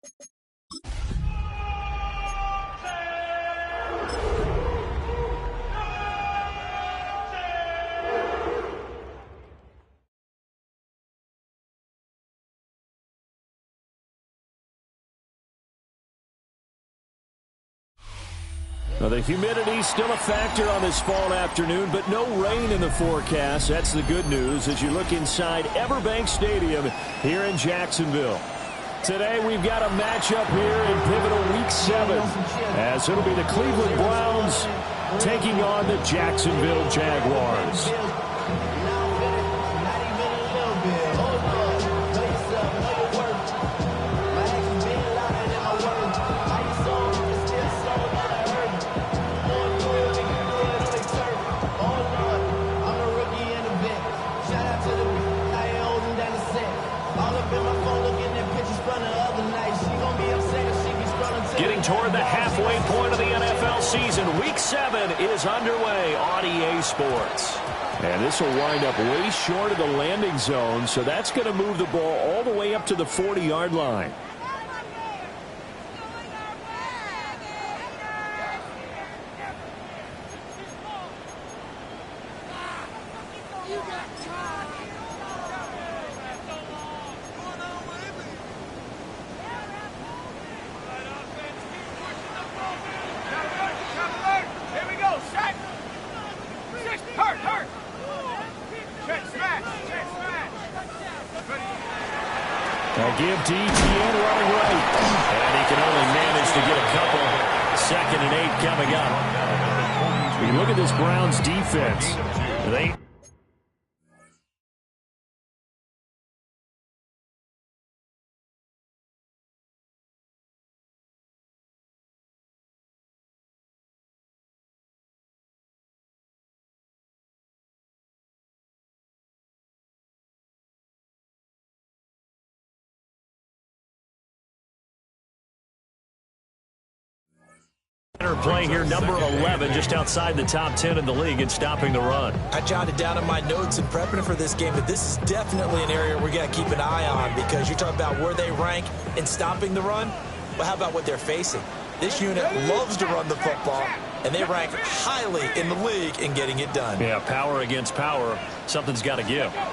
Well, the humidity's still a factor on this fall afternoon, but no rain in the forecast. That's the good news as you look inside Everbank Stadium here in Jacksonville. Today we've got a matchup here in pivotal Week 7, as it'll be the Cleveland Browns taking on the Jacksonville Jaguars. Getting toward the halfway point of the NFL season, Week 7 is underway on EA Sports. And this will wind up way short of the landing zone, so that's going to move the ball all the way up to the 40-yard line. Give to Etienne running right. And he can only manage to get a couple. 2nd and 8 coming up. You look at this Browns defense. They... play here, number 11, just outside the top 10 in the league and stopping the run. I jotted down in my notes and prepping for this game, but this is definitely an area we got to keep an eye on because you're talking about where they rank in stopping the run. Well, how about what they're facing? This unit loves to run the football, and they rank highly in the league in getting it done. Yeah, power against power. Something's got to give. Try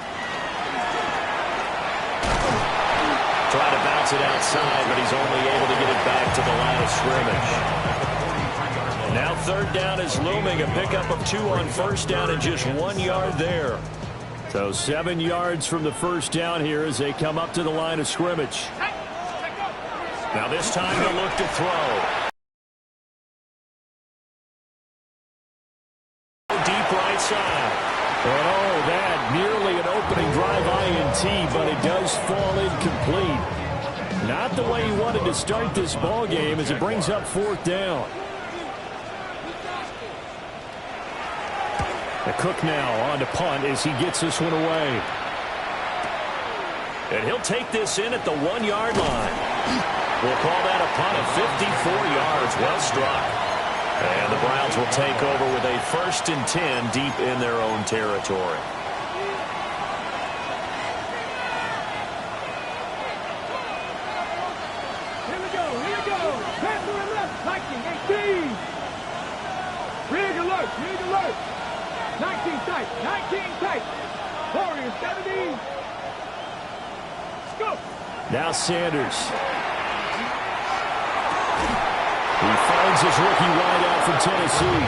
to bounce it outside, but he's only able to get it back to the line of scrimmage. Now 3rd down is looming, a pickup of 2 on 1st down and just 1 yard there. So 7 yards from the 1st down here as they come up to the line of scrimmage. Now this time they'll look to throw. Deep right side. Oh, that nearly an opening drive INT, but it does fall incomplete. Not the way he wanted to start this ball game as it brings up 4th down. Cook now on to punt as he gets this one away. And he'll take this in at the 1-yard line. We'll call that a punt of 54 yards. Well struck. And the Browns will take over with a 1st and 10 deep in their own territory. Here we go. Pass to the left, Viking 18. Rig alert. 19 tight. Warriors 70. Scoop. Now Sanders. He finds his rookie wideout from Tennessee.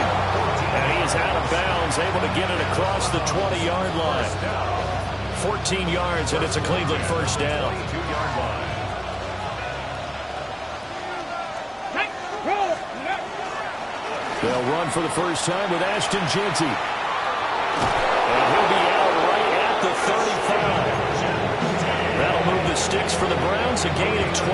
And he is out of bounds, able to get it across the 20-yard line. 14 yards, and it's a Cleveland 1st down. They'll run for the first time with Ashton Jeanty. And he'll be out right at the 35. That'll move the sticks for the Browns, a gain of 12.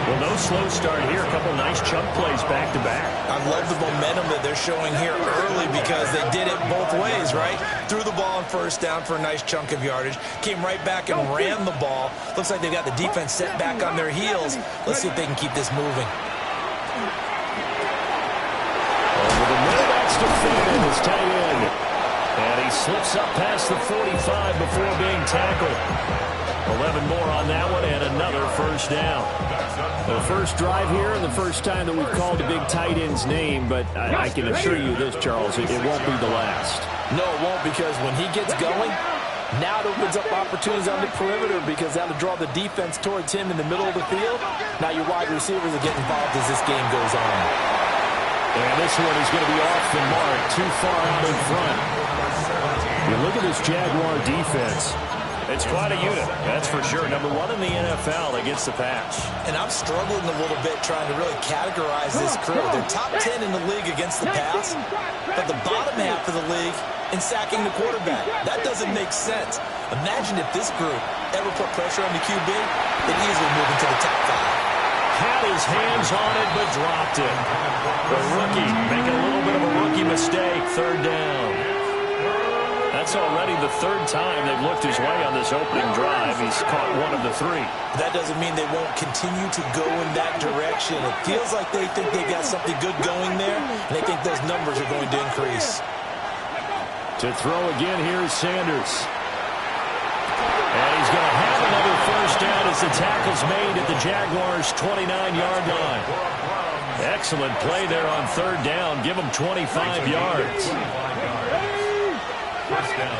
Well, no slow start here. A couple nice chunk plays back-to-back. I love the momentum that they're showing here early because they did it both ways, right? Threw the ball on 1st down for a nice chunk of yardage. Came right back and ran the ball. Looks like they've got the defense set back on their heels. Let's see if they can keep this moving. Over the middle, that's defended his tight end. And he Slips up past the 45 before being tackled. 11 more on that one and another first down. The first drive here and the first time that we've called a big tight end's name, but I can assure you this, Charles, it won't be the last. No, it won't, because when he gets going, now it opens up opportunities on the perimeter because that'll draw the defense towards him in the middle of the field. Now your wide receivers will get involved as this game goes on. And this one is going to be off the mark, too far out in front. You look at this Jaguar defense. It's quite a unit, that's for sure. Number one in the NFL against the pass. And I'm struggling a little bit trying to really categorize this crew. They're top 10 in the league against the pass, but the bottom half of the league in sacking the quarterback. That doesn't make sense. Imagine if this group ever put pressure on the QB, they'd easily move into the top 5. Had his hands on it, but dropped it. The rookie making a little bit of a rookie mistake, third down. That's already the third time they've looked his way on this opening drive. He's caught one of the 3. That doesn't mean they won't continue to go in that direction. It feels like they think they got something good going there, and they think those numbers are going to increase. To throw again, here's Sanders. And he's going to have another first down as the tackle's made at the Jaguars' 29-yard line. Excellent play there on third down. Give them 25 yards. First down.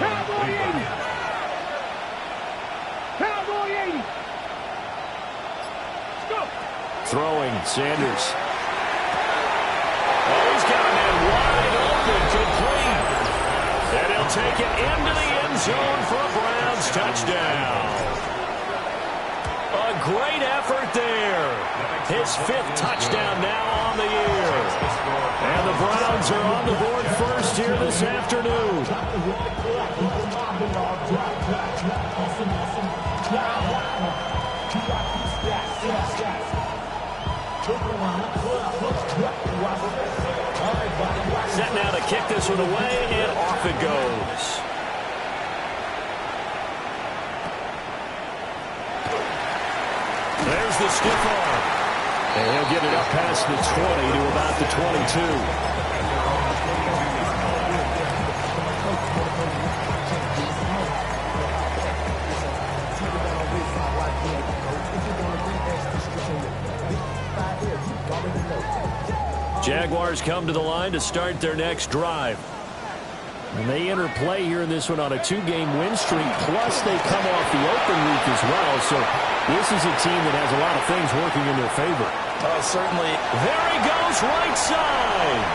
Cowboy 80. Go. Throwing, Sanders. Oh, he's got a man wide open, complete. And he'll take it into the end zone for a Browns touchdown. A great effort there. His 5th touchdown now on the year. And the Browns are on the board first here this afternoon. Set now to kick this one away, and off it goes. There's the stiff arm. And he'll get it up past the 20 to about the 22. Jaguars come to the line to start their next drive. And they enter play here in this one on a 2-game win streak, plus they come off the open week as well. So this is a team that has a lot of things working in their favor. Oh, certainly. There he goes, right side.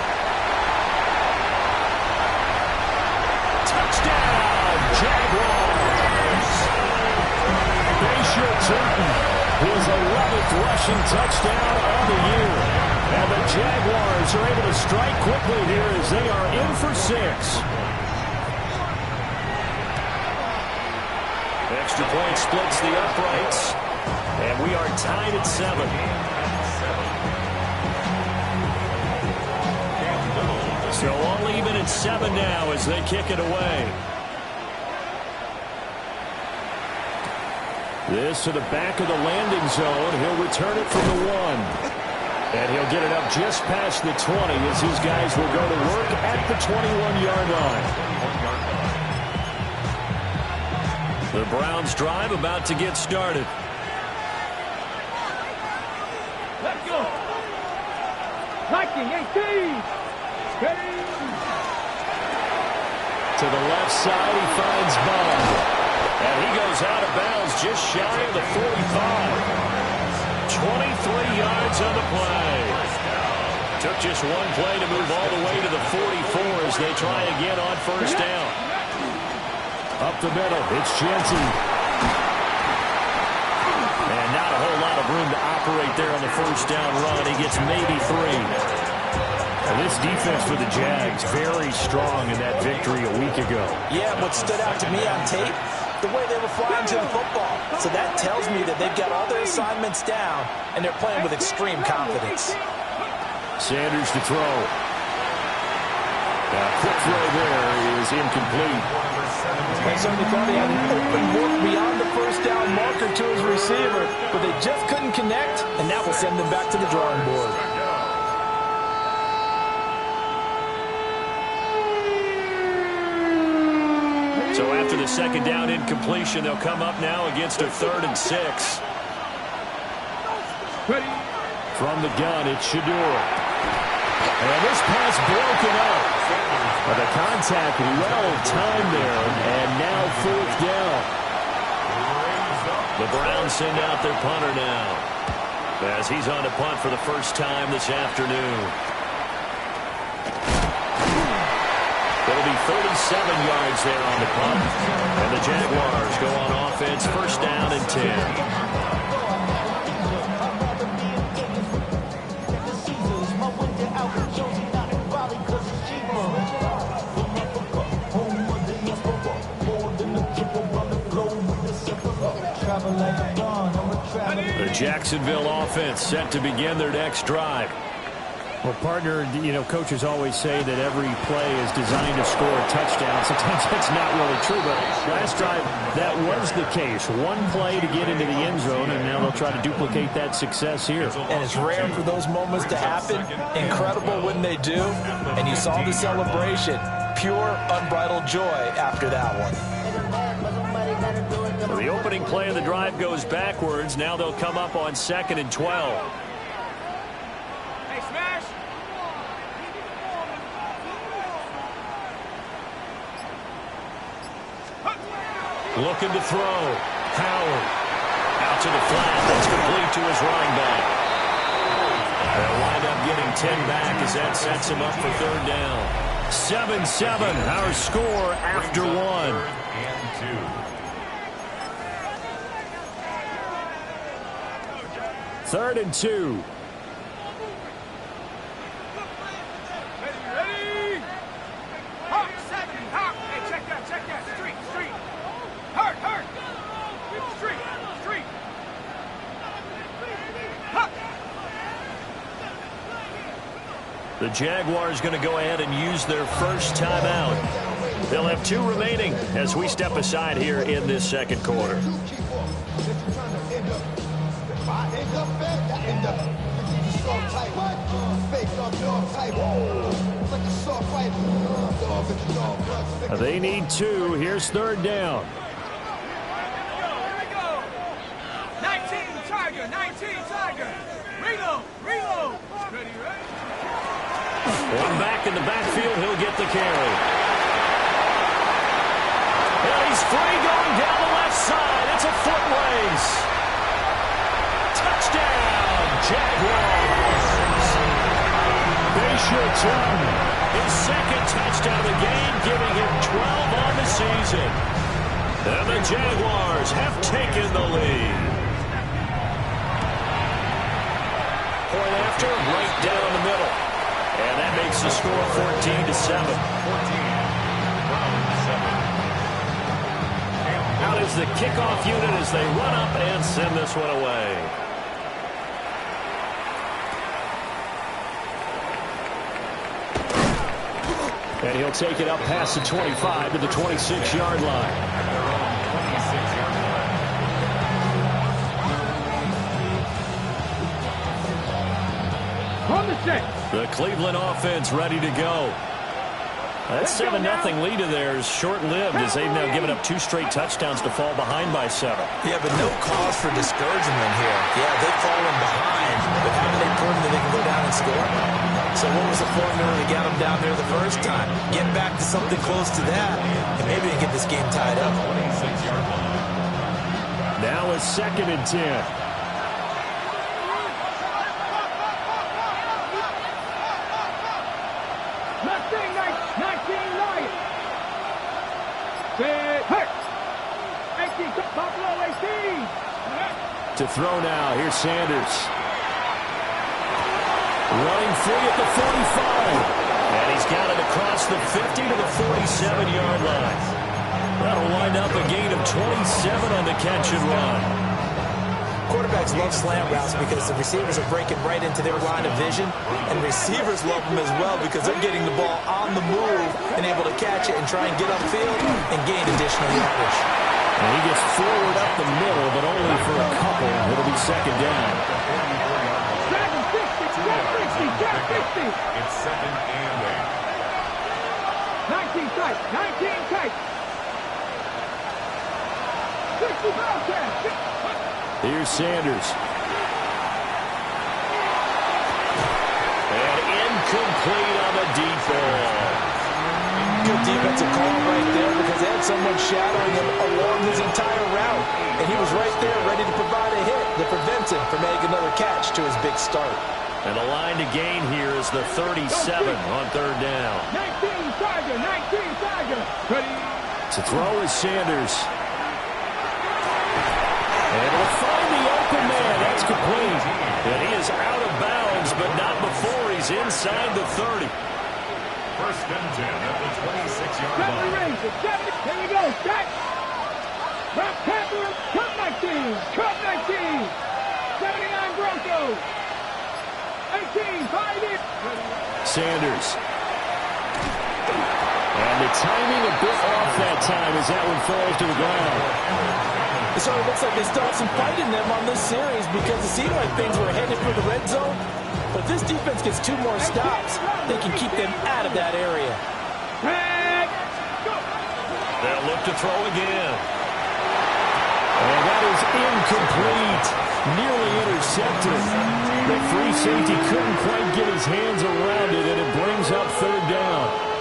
Touchdown, Jaguars. Bashaw Turton, his 11th rushing touchdown on the year. And the Jaguars are able to strike quickly here as they are in for 6. Extra point splits the uprights. And we are tied at 7. So all even at 7 now as they kick it away. This to the back of the landing zone. He'll return it from the 1. And he'll get it up just past the 20 as these guys will go to work at the 21-yard line. The Browns drive about to get started. Let's go. Liking 18. Steady. To the left side, he finds Bond. And he goes out of bounds just shy of the 45. 23 yards on the play. Took just one play to move all the way to the 44 as they try again on first down. Up the middle, it's Jensen. And not a whole lot of room to operate there on the first down run. He gets maybe 3. And this defense for the Jags, very strong in that victory a week ago. Yeah, what stood out to me on tape, the way they were flying to the football. So that tells me that they've got all their assignments down, and they're playing with extreme confidence. Sanders to throw. A quick throw there is incomplete. They certainly thought he had an open look beyond the first down marker to his receiver, but they just couldn't connect, and that will send them back to the drawing board. So after the second down incompletion, they'll come up now against a 3rd and 6. Ready. From the gun, it's Shador. And this pass broken up. But the contact well timed there, and now 4th down. The Browns send out their punter now, as he's on to punt for the first time this afternoon. It'll be 37 yards there on the punt. And the Jaguars go on offense, 1st down and 10. The Jacksonville offense set to begin their next drive. Well, partner, coaches always say that every play is designed to score a touchdown. Sometimes that's not really true, but last drive, that was the case. One play to get into the end zone, and now they'll try to duplicate that success here. And it's rare for those moments to happen. Incredible when they do. And you saw the celebration. Pure, unbridled joy after that one. The opening play of the drive goes backwards. Now they'll come up on 2nd and 12. Looking to throw. Howard. Out to the flat. That's complete to his running back. They'll wind up getting 10 back as that sets him up for 3rd down. 7-7, our score after 1. 3rd and 2. Ready. Hawk, 7. Hawk. Hey, check that. Street. Hurt. Street. Hawk. The Jaguars going to go ahead and use their first timeout. They'll have 2 remaining as we step aside here in this second quarter. They need 2. Here's 3rd down. Here we go. 19 Tiger. Reload. Ready. One back in the backfield. He'll get the carry. And he's free going down the left side. It's a foot race. Touchdown, Jaguars. Bashir Tootin, his 2nd touchdown of the game, giving him 12 on the season. And the Jaguars have taken the lead. Point after, right down the middle. And that makes the score 14-7. Out is the kickoff unit as they run up and send this one away. And he'll take it up past the 25 to the 26-yard line. The Cleveland offense ready to go. That 7-0 lead of theirs short-lived as they've now given up 2 straight touchdowns to fall behind by 7. Yeah, but no cause for discouragement here. Yeah, they've fallen behind, but haven't they proven that they can go down and score? So what was the formula that got them down there the first time? Get back to something close to that, and maybe they get this game tied up. Now it's 2nd and 10. To throw now, here's Sanders. Running free at the 45. And he's got it across the 50 to the 47-yard line. That'll wind up a gain of 27 on the catch and run. Quarterbacks love slant routes because the receivers are breaking right into their line of vision, and receivers love them as well because they're getting the ball on the move and able to catch it and try and get upfield and gain additional yardage. And he gets forward up the middle, but only for a couple. It'll be 2nd down. 7-60. It's 2nd and 8. 19 tight. Here's Sanders. And incomplete on the deep ball. Good defensive call right there because they had someone shadowing him along his entire route. And he was right there ready to provide a hit that prevents him from making another catch to his big start. And the line to gain here is the 37 on third down. 19 Tiger, 19 Tiger. To throw is Sanders. And will find the open man. That's complete. And he is out of bounds, but not before he's inside the 30. First and 10 at the 26-yard line. Here we go. Set. Rock Pepper. Cut 19. Cut 19. 79 Broncos. 18. 5 in. Sanders. And the timing a bit off that time as that one falls to the ground. So it looks like they still have some fight in them on this series because it seemed like things were headed for the red zone. But if this defense gets 2 more stops, they can keep them out of that area. They'll look to throw again. And that is incomplete. Nearly intercepted. The free safety couldn't quite get his hands around it, and it brings up third down.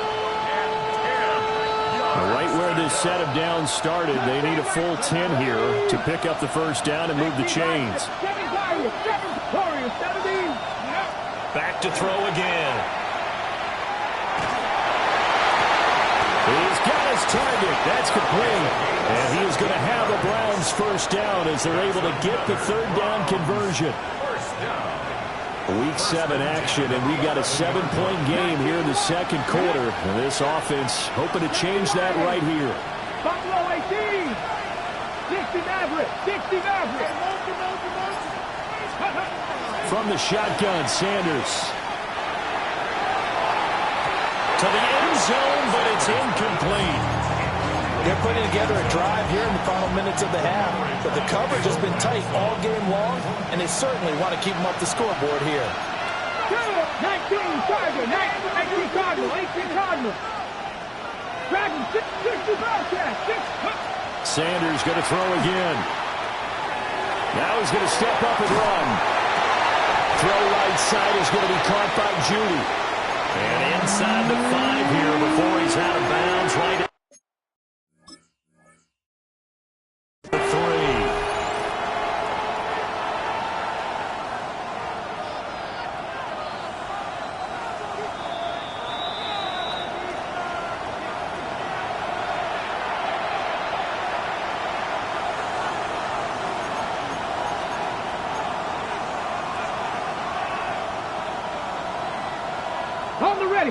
Right where this set of downs started, they need a full 10 here to pick up the first down and move the chains. Back to throw again. He's got his target. That's complete. And he is going to have the Browns first down as they're able to get the third down conversion. Week 7 action, and we've got a 7-point game here in the second quarter. And this offense hoping to change that right here. Buffalo 18. 60 Maverick. 60 Maverick. From the shotgun, Sanders. To the end zone, but it's incomplete. They're putting together a drive here in the final minutes of the half, but the coverage has been tight all game long, and they certainly want to keep them up the scoreboard here. 19 Tiger, 19 Cardinal, 18 Cardinal. Dragon, 60 Bobcat, 6. Sanders going to throw again. Now he's going to step up and run. Throw right side is going to be caught by Judy. And inside the 5 here before he's out of bounds. Right at 3.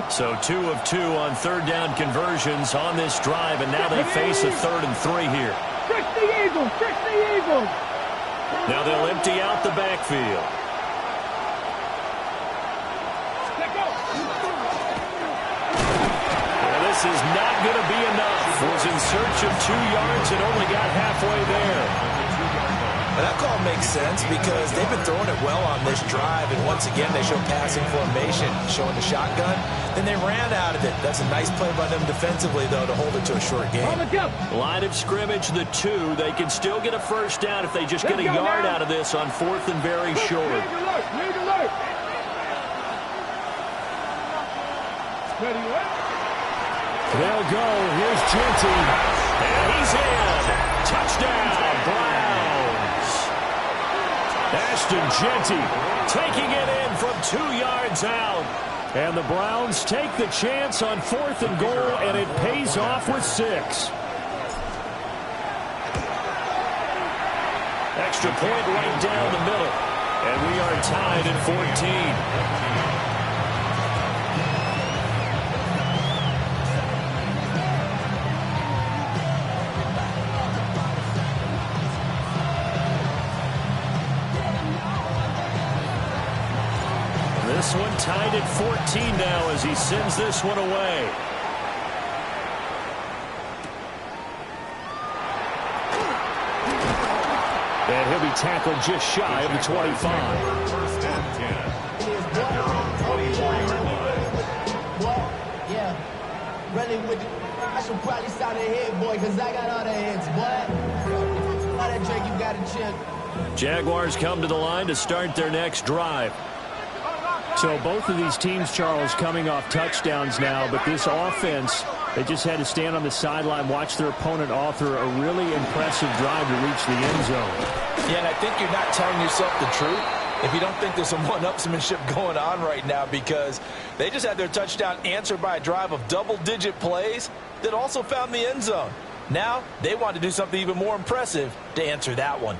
So 2 of 2 on third down conversions on this drive, and now they face a 3rd and 3 here. Fix the Eagles! Fix the Eagles! Now they'll empty out the backfield. Well, this is not going to be enough. Was in search of 2 yards and only got halfway there. And that call makes sense because they've been throwing it well on this drive, and once again they show passing formation, showing the shotgun. Then they ran out of it. That's a nice play by them defensively, though, to hold it to a short game. Line of scrimmage, the 2. They can still get a first down if they just get a yard out of this on 4th and very short. Lead alert! They'll go. Here's Genty. And he's in. Touchdown, Browns. Ashton Genty Taking it in from 2 yards out. And the Browns take the chance on 4th and goal, and it pays off with 6. Extra point right down the middle. And we are tied at 14. This one tied at 14 now as he sends this one away. And he'll be tackled just shy of the 25. First and 10 at their own 24-yard line. Well, yeah, really with I should probably start a hit, boy, because I got all the hits, boy. that, Drake. You got it, Chip. Jaguars come to the line to start their next drive. So both of these teams, Charles, coming off touchdowns now, but this offense, they just had to stand on the sideline, watch their opponent author a really impressive drive to reach the end zone. Yeah, and I think you're not telling yourself the truth if you don't think there's some one-upsmanship going on right now, because they just had their touchdown answered by a drive of double-digit plays that also found the end zone. Now they want to do something even more impressive to answer that one.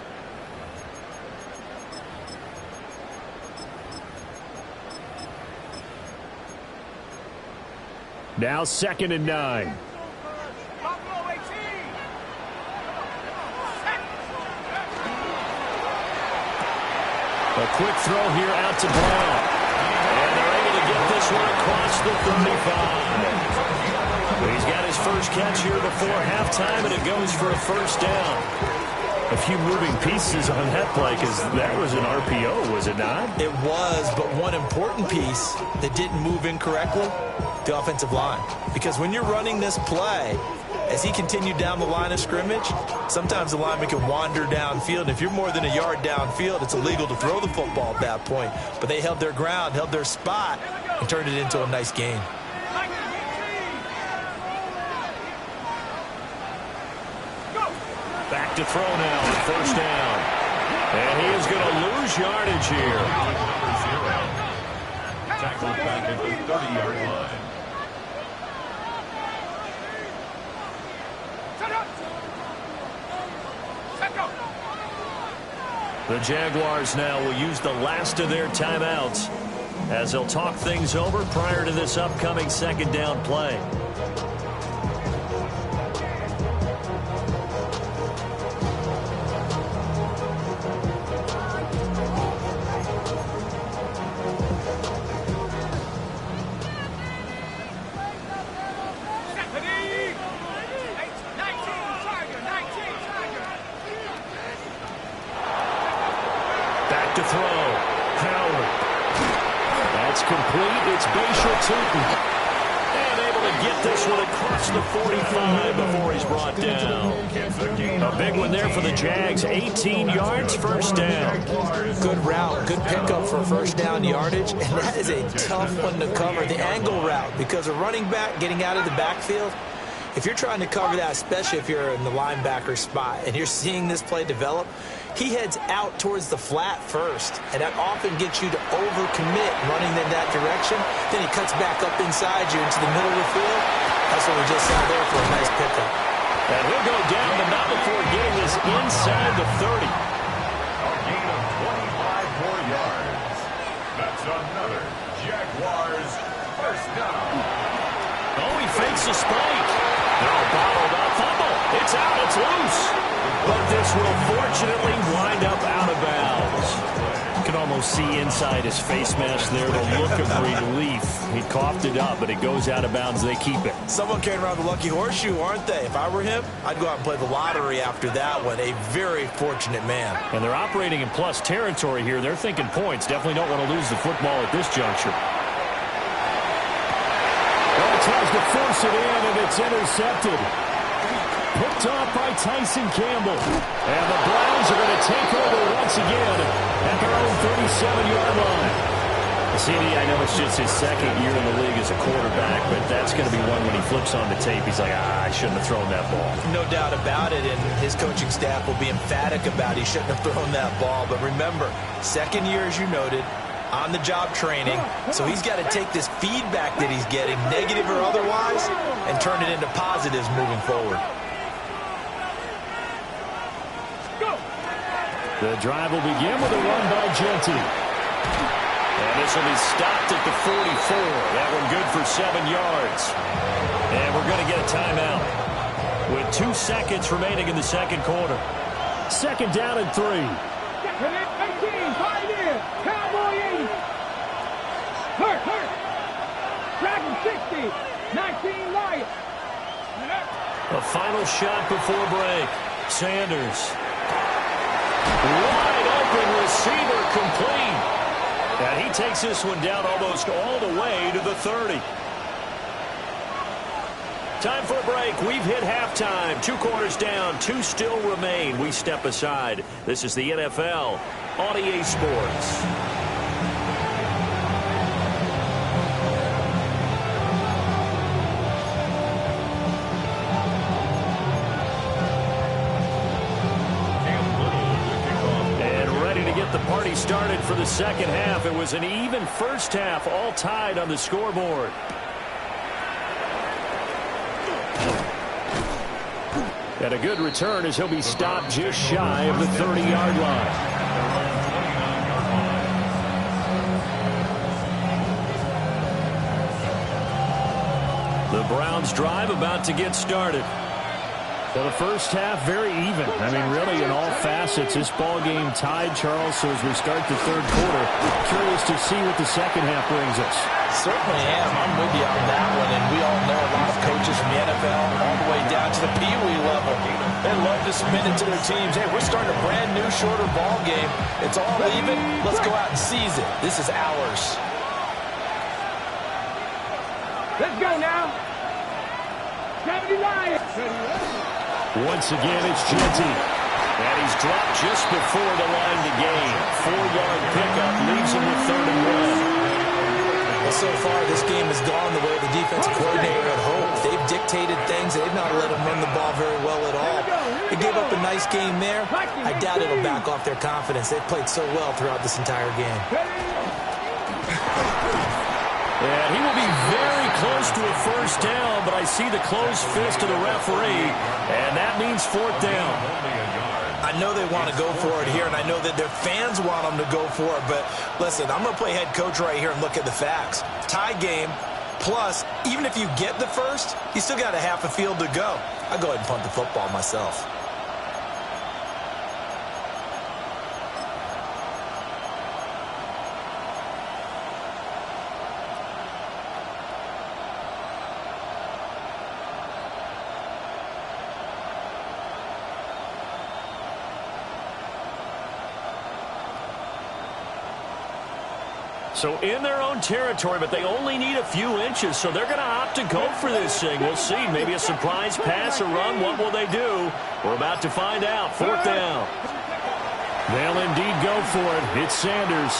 Now 2nd and 9. A quick throw here out to Brown. And they're able to get this one across the 35. He's got his first catch here before halftime, and it goes for a first down. A few moving pieces on that play, because that was an RPO, was it not? It was, but one important piece that didn't move incorrectly, the offensive line. Because when you're running this play, as he continued down the line of scrimmage, sometimes the lineman can wander downfield. And if you're more than a yard downfield, it's illegal to throw the football at that point. But they held their ground, held their spot, and turned it into a nice game. Back to throw now on first down. And he is going to lose yardage here. Tackled back at the 30-yard line. The Jaguars now will use the last of their timeouts as they'll talk things over prior to this upcoming second down play. To throw. Howard. That's complete. It's Bashir-Tootin. And able to get this one across the 45 before he's brought down. A big one there for the Jags. 18 yards, first down. Good route, good pickup for first down yardage. And that is a tough one to cover. The angle route, because a running back getting out of the backfield, if you're trying to cover that, especially if you're in the linebacker spot and you're seeing this play develop, he heads out towards the flat first, and that often gets you to overcommit running in that direction. Then he cuts back up inside you into the middle of the field. That's what we just saw there for a nice pickup. And he'll go down, but not before getting this inside the 30. A gain of 25 more yards. That's another Jaguars first down. Oh, he fakes a spike. Now bottled up. Fumble. It's out. It's loose. But this will fortunately wind up out of bounds. You can almost see inside his face mask there the look of relief. He coughed it up, but it goes out of bounds. They keep it. Someone carrying around the lucky horseshoe, aren't they? If I were him, I'd go out and play the lottery after that one. A very fortunate man. And they're operating in plus territory here. They're thinking points. Definitely don't want to lose the football at this juncture. Well, he tries to force it in, and it's intercepted. Picked off by Tyson Campbell. And the Browns are going to take over once again at their own 37-yard line. CD, I know it's just his second year in the league as a quarterback, but that's going to be one when he flips on the tape. He's like, I shouldn't have thrown that ball. No doubt about it, and his coaching staff will be emphatic about he shouldn't have thrown that ball. But remember, second year, as you noted, on-the-job training, so he's got to take this feedback that he's getting, negative or otherwise, and turn it into positives moving forward. The drive will begin with a run by Genty. And this will be stopped at the 44. That one good for 7 yards. And we're going to get a timeout with 2 seconds remaining in the second quarter. Second down and 3. 18, 5 in, Cowboy 80. Hurt. Dragon 60, 19 Lions. A final shot before break. Sanders. Wide open receiver complete. And he takes this one down almost all the way to the 30. Time for a break. We've hit halftime. 2 quarters down. 2 still remain. We step aside. This is the NFL on EA Sports. The party started for the second half. It was an even first half, all tied on the scoreboard. And a good return as he'll be stopped just shy of the 30-yard line. The Browns drive about to get started. For the first half, very even. I mean, really, in all facets, this ball game tied, Charles. So as we start the third quarter, curious to see what the second half brings us. Certainly am. I'm with you on that one. And we all know a lot of coaches from the NFL all the way down to the Pee-wee level. They love to submit it to their teams. Hey, we're starting a brand new, shorter ball game. It's all even. Let's go out and seize it. This is ours. Let's go now. 70 Lions. Once again, it's Genty. And he's dropped just before the line to gain. 4-yard pickup leaves him with 3rd and 1. Well, so far, this game has gone the way the defensive coordinator had hoped. They've dictated things. They've not let him run the ball very well at all. They gave up a nice game there. I doubt it'll back off their confidence. They've played so well throughout this entire game. And he will be very close to a first down, but I see the closed fist of the referee, and that means 4th down. I know they want to go for it here, and I know that their fans want them to go for it, but listen, I'm going to play head coach right here and look at the facts. Tie game, plus, even if you get the first, you still got a half a field to go. I'll go ahead and punt the football myself. So in their own territory, but they only need a few inches, so they're going to opt to go for this thing. We'll see. Maybe a surprise pass or run. What will they do? We're about to find out. 4th down. They'll indeed go for it. It's Sanders.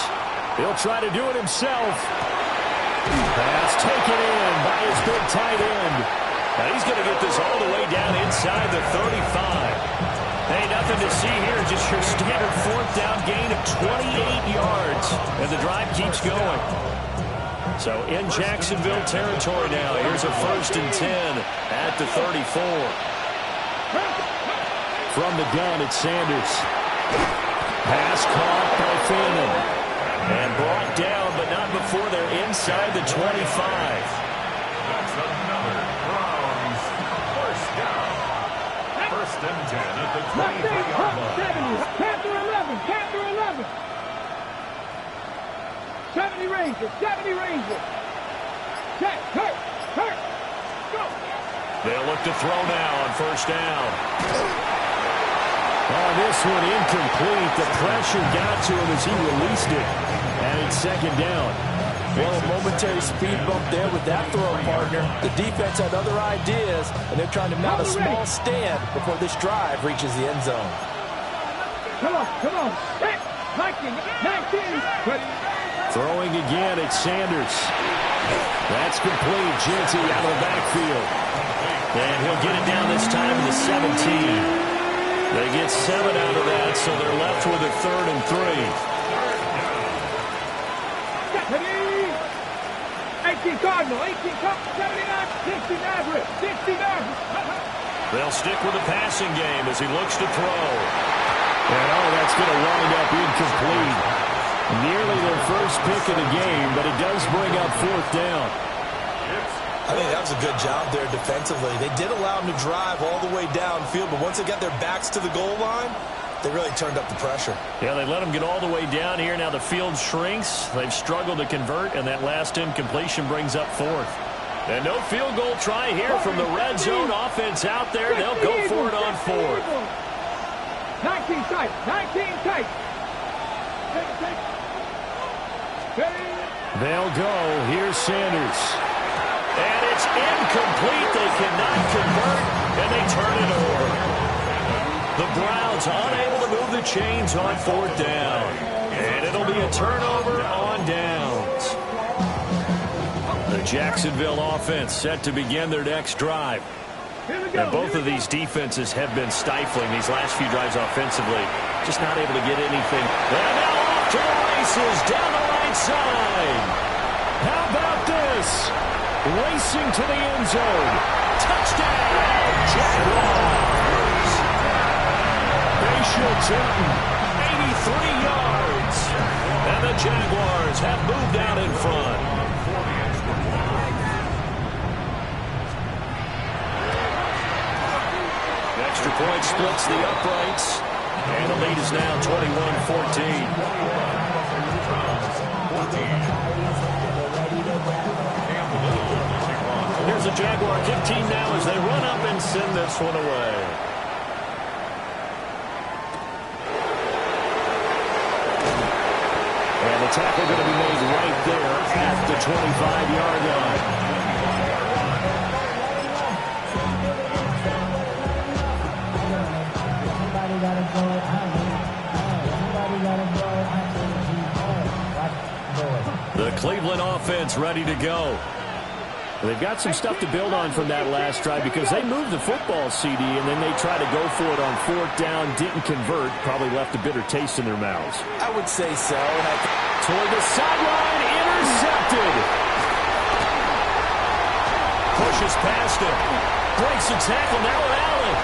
He'll try to do it himself. Pass taken in by his big tight end. Now he's going to get this all the way down inside the 35. Hey, nothing to see here. Just your standard 4th down gain of 28 yards. And the drive keeps going. So in Jacksonville territory now. Here's a 1st and 10 at the 34. From the gun, it's Sanders. Pass caught by Fannin. And brought down, but not before they're inside the 25. That's another Browns first down. 1st and 10 at the 23-yard line. 70, Panther 11, Panther 11. 70 Rangers, 70 Rangers. Check, hurt, go. They'll look to throw now on 1st down. Oh, this one incomplete. The pressure got to him as he released it. And it's 2nd down. Well, a momentary speed bump there with that throw, partner. The defense had other ideas, and they're trying to mount a small stand before this drive reaches the end zone. Come on. 19. Throwing again, it's Sanders. That's complete. Genty out of the backfield. And he'll get it down this time to the 17. They get 7 out of that, so they're left with a 3rd and 3. 18 Cardinal, 18 79, 60 Maverick. They'll stick with the passing game as he looks to throw. And that's going to wind up incomplete. Nearly their first pick of the game, but it does bring up 4th down. I think that was a good job there defensively. They did allow them to drive all the way downfield, but once they got their backs to the goal line, they really turned up the pressure. Yeah, they let them get all the way down here. Now the field shrinks. They've struggled to convert, and that last incompletion brings up 4th. And no field goal try here from the red zone offense out there. They'll go for it on 4th. 19 tight. They'll go. Here's Sanders. And it's incomplete. They cannot convert, and they turn it over. The Browns unable to move the chains on 4th down. And it'll be a turnover on downs. The Jacksonville offense set to begin their next drive. And both of these defenses have been stifling these last few drives offensively. Just not able to get anything. And now off to the races down the right side. How about this? Racing to the end zone. Touchdown, Jaguars. Facial Tilton, 83 yards. And the Jaguars have moved out in front. Extra point splits the uprights. And the lead is now 21-14. Here's a Jaguar kick team now as they run up and send this one away. And the tackle going to be made right there at the 25-yard line. The Cleveland offense ready to go. They've got some stuff to build on from that last drive because they moved the football, CD, and then they tried to go for it on 4th down, didn't convert, probably left a bitter taste in their mouths. I would say so. Toward the sideline, intercepted. Pushes past him. Breaks a tackle now with Allen.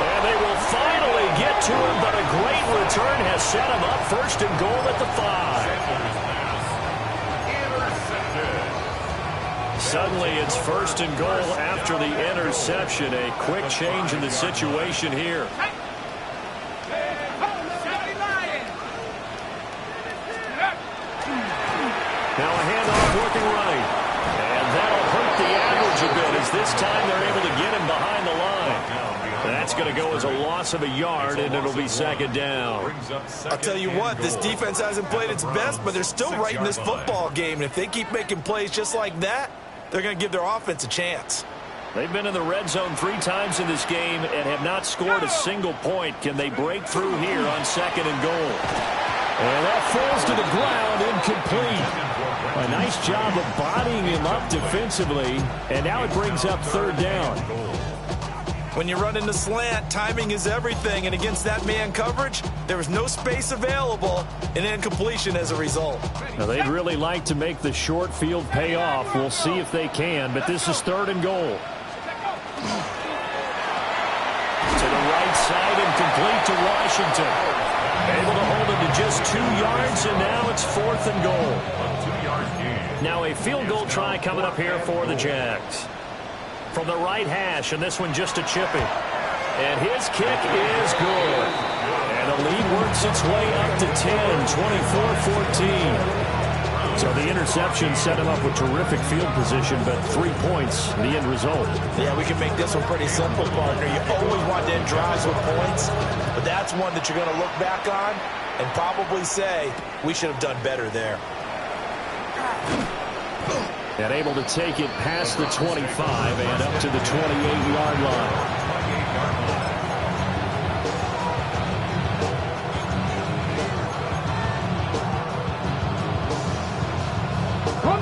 And they will finally get to him, but a great return has set him up 1st and goal at the 5. Suddenly it's 1st and goal after the interception. A quick change in the situation here. Now a handoff working right. And that'll hurt the average a bit as this time they're able to get him behind the line. That's going to go as a loss of a yard, and it'll be 2nd down. I'll tell you what, this defense hasn't played its best, but they're still right in this football game. And if they keep making plays just like that, they're going to give their offense a chance. They've been in the red zone 3 times in this game and have not scored a single point. Can they break through here on 2nd and goal? And that falls to the ground, incomplete. A nice job of bodying him up defensively, and now it brings up 3rd down. When you run in the slant, timing is everything, and against that man coverage, there was no space available, and incompletion as a result. Now, they'd really like to make the short field pay off. We'll see if they can, but this is 3rd and goal. To the right side and complete to Washington. Able to hold it to just 2 yards, and now it's 4th and goal. Now a field goal try coming up here for the Jags. From the right hash, and this one just a chipping. And his kick is good. And the lead works its way up to 10, 24-14. So the interception set him up with terrific field position, but 3 points, the end result. Yeah, we can make this one pretty simple, partner. You always want to end drives with points, but that's one that you're going to look back on and probably say, we should have done better there. And able to take it past the 25 and up to the 28-yard line.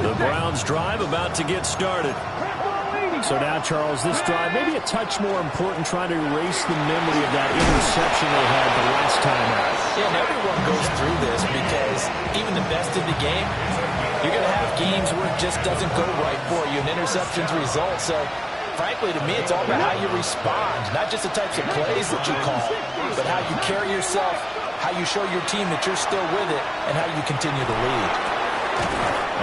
The Browns drive about to get started. So now, Charles, this drive maybe a touch more important, trying to erase the memory of that interception they had the last time out. Yeah, and everyone goes through this because even the best in the game, you're going to have games where it just doesn't go right for you, and interceptions result. So, frankly, to me, it's all about how you respond, not just the types of plays that you call, but how you carry yourself, how you show your team that you're still with it, and how you continue to lead.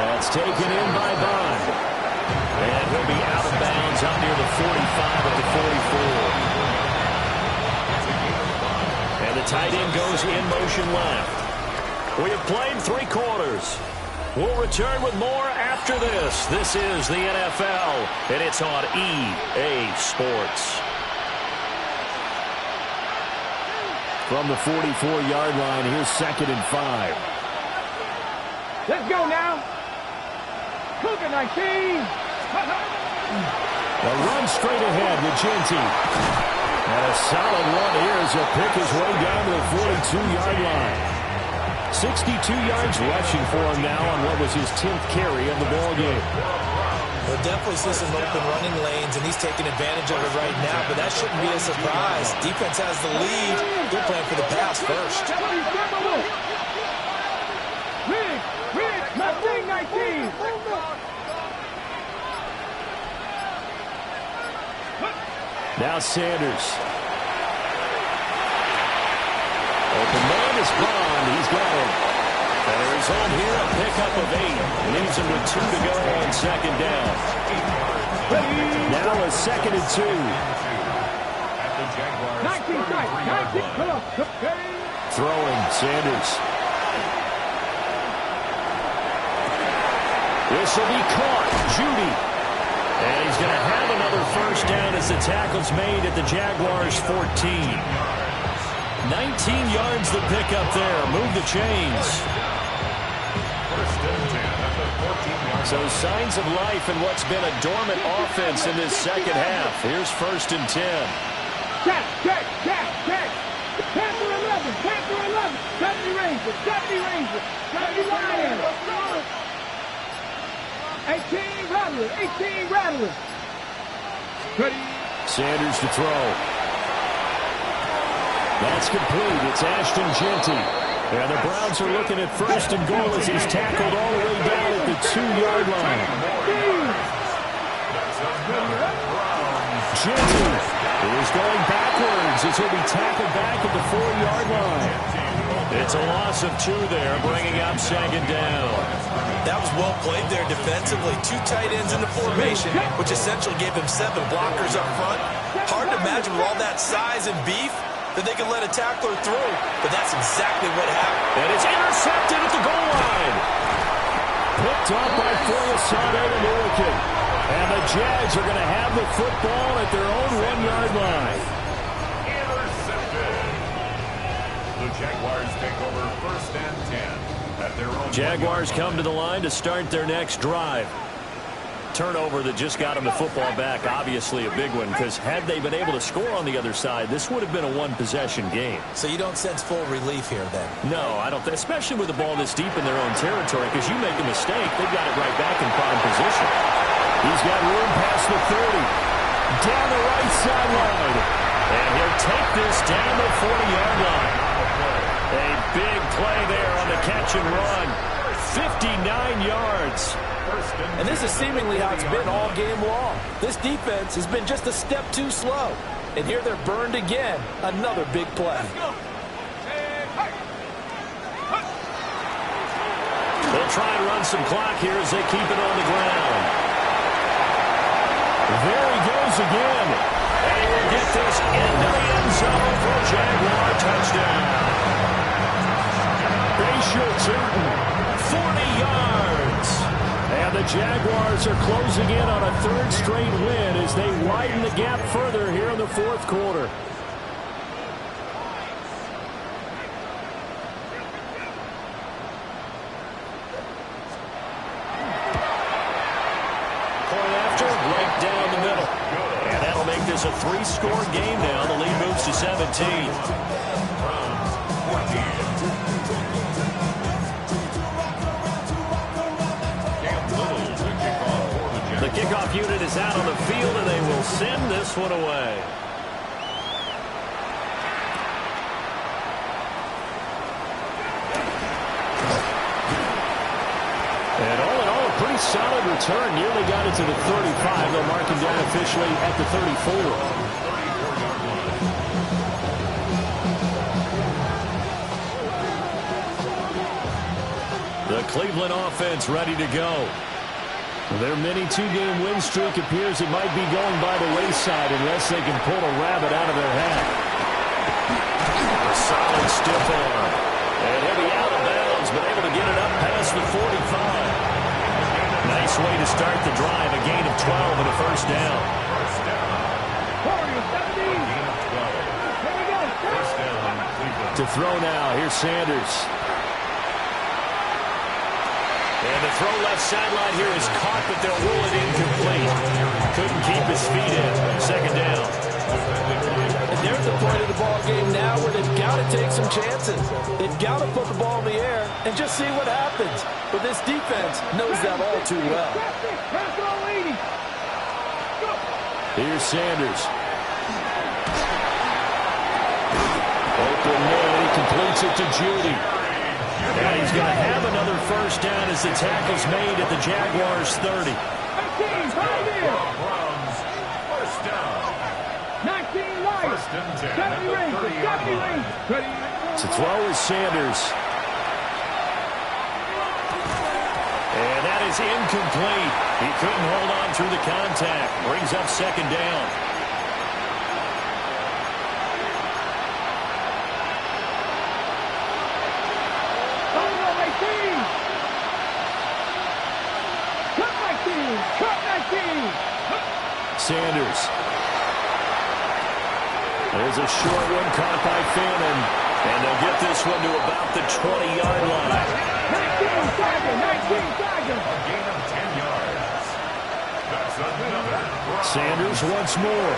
That's taken in by Bond. And he'll be out of bounds out near the 45 at the 44. And the tight end goes in motion left. We have played 3 quarters. We'll return with more after this. This is the NFL, and it's on EA Sports. From the 44-yard line, here's 2nd and 5. Let's go now. Cougar 19. A run straight ahead with Genty. And a solid run here as he'll pick his way down to the 42-yard line. 62 yards rushing for him now on what was his 10th carry of the ball game. We'll definitely see some open running lanes, and he's taking advantage of it right now, but that shouldn't be a surprise. Defense has the lead. They're playing for the pass first. Mustang 19. Now Sanders. Open man is Bond. He's got it. He's home here, a pickup of 8. Leaves him with 2 to go on second down. Now a 2nd and 2. 19 strike. 19. Come on. Throwing Sanders. This will be caught. Judy. And he's going to have another first down as the tackle's made at the Jaguars' 14. 19 yards the pickup there. Move the chains. So signs of life in what's been a dormant offense in this second half. Here's 1st and 10. Jack. Panther 11. Panther 11. 70 Rangers. 70 Rangers. 70 Lions. 18 Rattlers. 18 Rattlers. Ready. Sanders to throw. That's complete. It's Ashton Genty. And the Browns are looking at 1st and goal as he's tackled all the way down at the 2-yard line. Genty is going backwards as he'll be tackled back at the 4-yard line. It's a loss of 2 there, bringing up 2nd down. That was well played there defensively. 2 tight ends in the formation, which essentially gave him 7 blockers up front. Hard to imagine with all that size and beef that they could let a tackler through, but that's exactly what happened. And it's intercepted at the goal line. Picked up by Foyesade and Milliken. And the Jags are going to have the football at their own 1-yard line. Intercepted. The Jaguars take over 1st and 10 at their own. Jaguars come to the line to start their next drive. Turnover that just got them the football back, obviously a big one, because had they been able to score on the other side, this would have been a 1-possession game. So you don't sense full relief here then? No, I don't, especially with the ball this deep in their own territory, because you make a mistake, they've got it right back in prime position. He's got room past the 30. Down the right sideline. And he'll take this down the 40-yard line. A big play there on the catch and run. 59 yards. And this is seemingly how it's been all game long. This defense has been just a step too slow. And here they're burned again. Another big play. They'll try and run some clock here as they keep it on the ground. There he goes again. And he will get this into the end zone for a Jaguar touchdown. Bashir Turton, 40 yards. And the Jaguars are closing in on a 3rd straight win as they widen the gap further here in the 4th quarter. Point after, right down the middle. And that'll make this a 3-score game now. The lead moves to 17. The kickoff unit is out on the field, and they will send this one away. And all in all, a pretty solid return. Nearly got it to the 35. They'll mark him down officially at the 34. The Cleveland offense ready to go. Their mini 2-game win streak appears it might be going by the wayside unless they can pull a rabbit out of their hat. A solid stiff arm. And he'll be out of bounds, but able to get it up past the 45. Nice way to start the drive. A gain of 12 and a first down. To throw now, here's Sanders. And the throw left sideline here is caught, but they'll rule it incomplete. Couldn't keep his feet in. Second down. And there's the point of the ball game now where they've got to take some chances. They've got to put the ball in the air and just see what happens. But this defense knows that all too well. Here's Sanders. Open man, he completes it to Judy. And he's going to have another first down as the tackle's made at the Jaguars' 30. Browns, first down. 19 light. First and 10 at the 30-yard line. To throw is Sanders. And that is incomplete. He couldn't hold on through the contact. Brings up second down. Sanders. There's a short one caught by Fannin. And they'll get this one to about the 20-yard line. 19 Tiger. A gain of 10 yards. That's another. Sanders once more.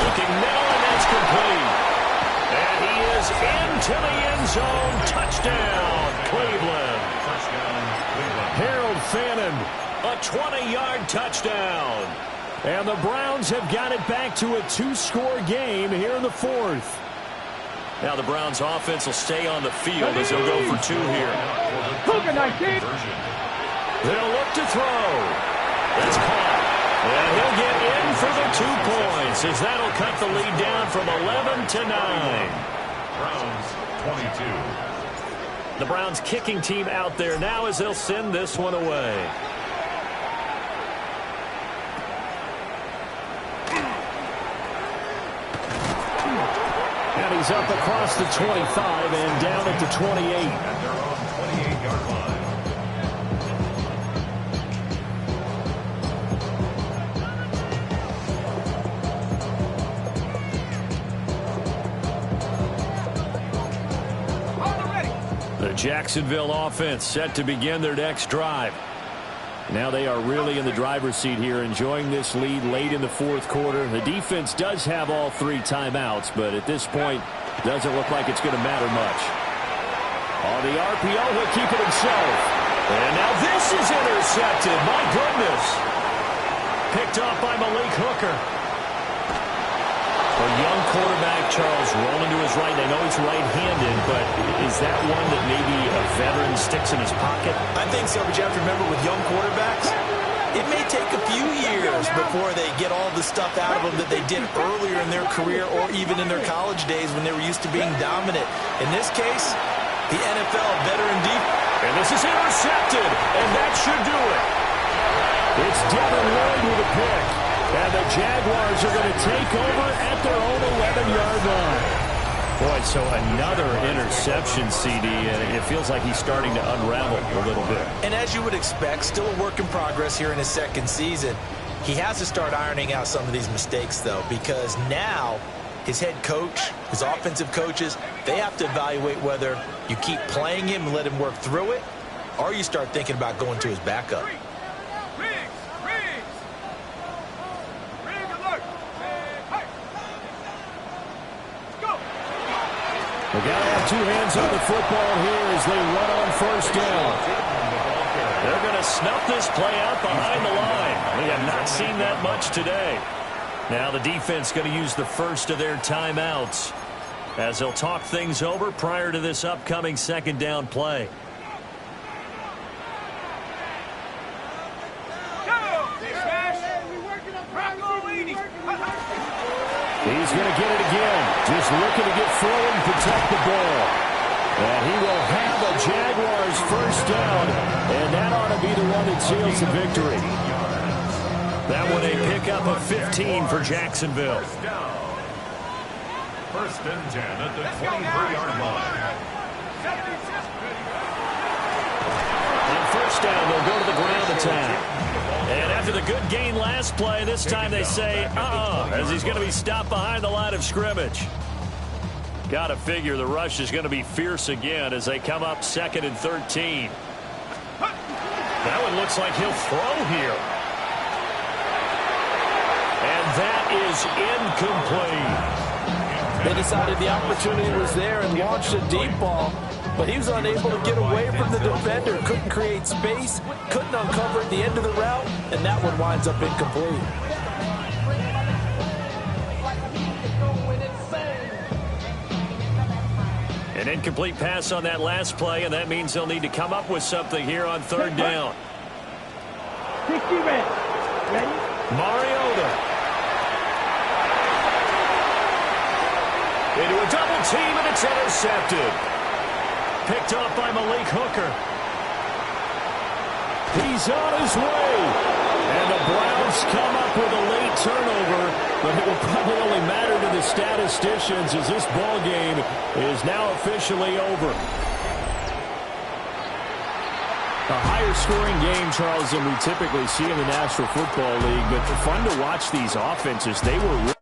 Looking middle, and that's complete. And he is into the end zone. Touchdown, Cleveland. Touchdown, Cleveland. Harold Fannin. A 20-yard touchdown. And the Browns have got it back to a 2-score game here in the fourth. Now the Browns offense will stay on the field as they'll go for 2 here. They'll look to throw. That's caught. And he'll get in for the 2 points as that'll cut the lead down from 11 to 9. Browns 22. The Browns kicking team out there now as they'll send this one away. And he's up across the 25 and down at the 28. At their own 28-yard line. The Jacksonville offense set to begin their next drive. Now they are really in the driver's seat here, enjoying this lead late in the fourth quarter. The defense does have all 3 timeouts, but at this point, doesn't look like it's going to matter much. On the RPO, he'll keep it himself. And now this is intercepted. My goodness. Picked off by Malik Hooker. A young quarterback, Charles, rolling to his right. I know he's right-handed, but is that one that maybe a veteran sticks in his pocket? I think so, but you have to remember with young quarterbacks, it may take a few years before they get all the stuff out of them that they did earlier in their career or even in their college days when they were used to being dominant. In this case, the NFL veteran deep. And this is intercepted, and that should do it. It's Devin Lloyd with a pick. And the Jaguars are going to take over at their own 11-yard line. Boy, so another interception, CD, and it feels like he's starting to unravel a little bit. And as you would expect, still a work in progress here in his second season. He has to start ironing out some of these mistakes, though, because now his head coach, his offensive coaches, they have to evaluate whether you keep playing him and let him work through it, or you start thinking about going to his backup. They got to have 2 hands on the football here as they run on first down. They're going to snuff this play out behind the line. We have not seen that much today. Now the defense going to use the first of their timeouts as they'll talk things over prior to this upcoming second down play. He's going to get it again. Just looking to get forward and protect the ball. And he will have a Jaguars first down. And that ought to be the one that seals the victory. That one a pickup of 15 for Jacksonville. First and 10 at the 23-yard line. On first down, they'll go to the ground attack. And after the good gain last play, this time they say, as he's going to be stopped behind the line of scrimmage. Got to figure the rush is going to be fierce again as they come up 2nd and 13. That one looks like he'll throw here. And that is incomplete. They decided the opportunity was there and launched a deep ball, but he was unable to get away from the defender, couldn't create space, couldn't uncover at the end of the route, and that one winds up incomplete. An incomplete pass on that last play, and that means they'll need to come up with something here on third down. 60 red. Ready? Mariota. Into a double team, and it's intercepted. Picked up by Malik Hooker. He's on his way. And the Browns come up with a late turnover, but it will probably only matter to the statisticians as this ball game is now officially over. A higher scoring game, Charles, than we typically see in the National Football League, but fun to watch these offenses. They were